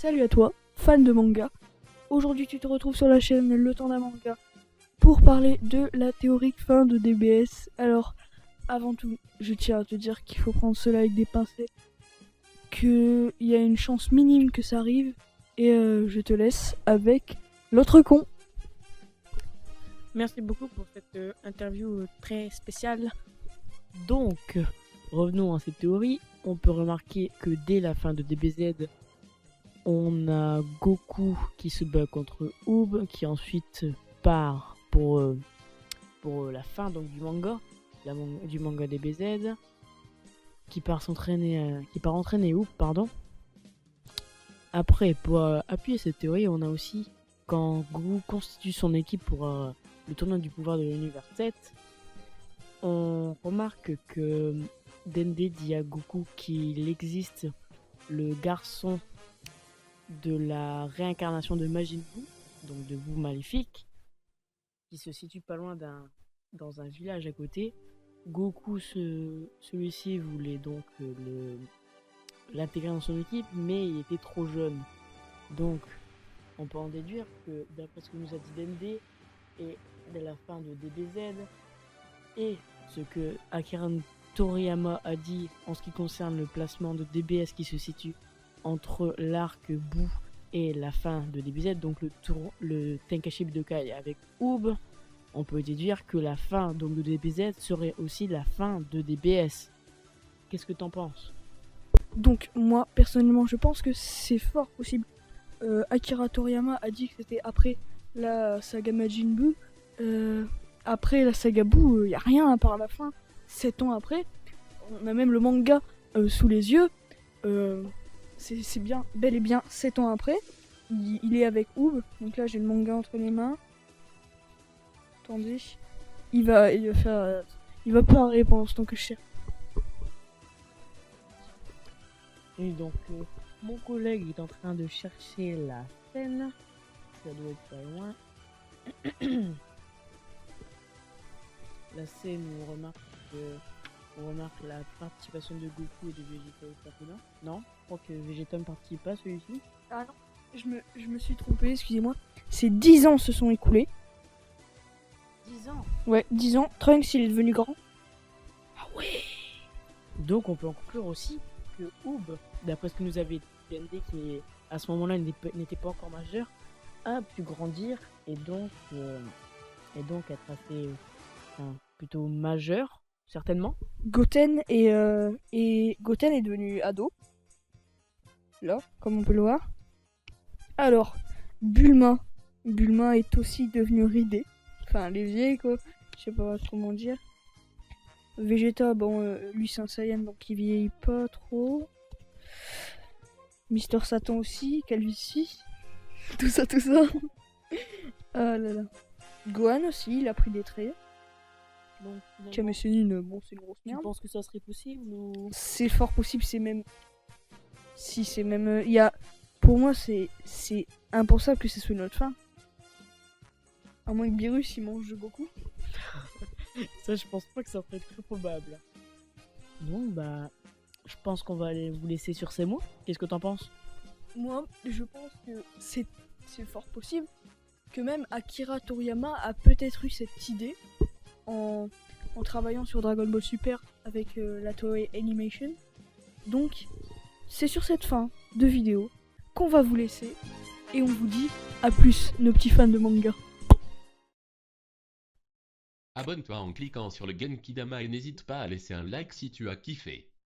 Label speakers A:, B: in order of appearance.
A: Salut à toi, fan de manga. Aujourd'hui tu te retrouves sur la chaîne Le Temps d'un manga pour parler de la théorique fin de DBS. Alors, avant tout, je tiens à te dire qu'il faut prendre cela avec des pincettes, qu'il y a une chance minime que ça arrive, et je te laisse avec l'autre con.
B: Merci beaucoup pour cette interview très spéciale. Donc, revenons à cette théorie. On peut remarquer que dès la fin de DBZ, on a Goku qui se bat contre Oob, qui ensuite part pour la fin donc, du manga, du manga DBZ, qui part entraîner Oob, pardon. Après, pour appuyer cette théorie, on a aussi quand Goku constitue son équipe pour le tournoi du pouvoir de l'univers 7, on remarque que Dende dit à Goku qu'il existe le garçon de la réincarnation de Majin Buu, donc de Buu maléfique, qui se situe pas loin dans un village à côté. Goku, celui-ci voulait donc l'intégrer dans son équipe, mais il était trop jeune. Donc, on peut en déduire que, d'après ce que nous a dit Dende, et dès la fin de DBZ, et ce que Akira Toriyama a dit en ce qui concerne le placement de DBS qui se situe entre l'arc Buu et la fin de DBZ, donc le Tenkaichi Budokai avec Oob, on peut déduire que la fin donc, de DBZ serait aussi la fin de DBS. Qu'est-ce que t'en penses?
A: Donc moi, personnellement, je pense que c'est fort possible. Akira Toriyama a dit que c'était après la saga Majin Buu. Après la saga Buu, y a rien à part la fin. 7 ans après, on a même le manga sous les yeux. C'est bien, bel et bien 7 ans après. Il est avec Oob. Donc là, j'ai le manga entre les mains. Attendez. Il va parler pendant ce temps que je cherche.
B: Et donc, mon collègue est en train de chercher la scène. Ça doit être pas loin. La scène où on remarque la participation de Goku et de Vegeta au championnat. Non, je crois que Vegeta ne participe pas celui-ci.
A: Ah non, je me suis trompé, excusez-moi. C'est 10 ans se sont écoulés.
B: 10 ans.
A: Ouais, 10 ans. Trunks, il est devenu grand.
B: Ah ouais. Donc on peut en conclure aussi que Oob, d'après ce que nous avait Dende, qui à ce moment-là n'était pas encore majeur, a pu grandir et donc être assez plutôt majeur, certainement.
A: Goten Goten est devenu ado. Là, comme on peut le voir. Alors, Bulma est aussi devenu ridé. Enfin, les vieilles quoi. Je sais pas comment dire. Vegeta, bon, lui c'est un Saiyan donc il vieillit pas trop. Mister Satan aussi, calvitie. Tout ça. Ah là là. Gohan aussi, il a pris des traits.
B: Donc,
A: Kame-Sennin, bon, c'est une grosse
B: tu
A: merde.
B: penses que ça serait possible ou...
A: C'est fort possible, c'est même... Si, c'est même... Il y a... Pour moi, c'est impensable que ce soit notre fin. À moins que Beerus, il mange Goku.
B: Ça, je pense pas que ça serait très probable. Non, bah... Je pense qu'on va aller vous laisser sur ces mots. Qu'est-ce que t'en penses?
A: Moi, je pense que c'est fort possible que même Akira Toriyama a peut-être eu cette idée en travaillant sur Dragon Ball Super avec la Toei Animation. Donc, c'est sur cette fin de vidéo qu'on va vous laisser et on vous dit à plus, nos petits fans de manga.
C: Abonne-toi en cliquant sur le Genkidama et n'hésite pas à laisser un like si tu as kiffé.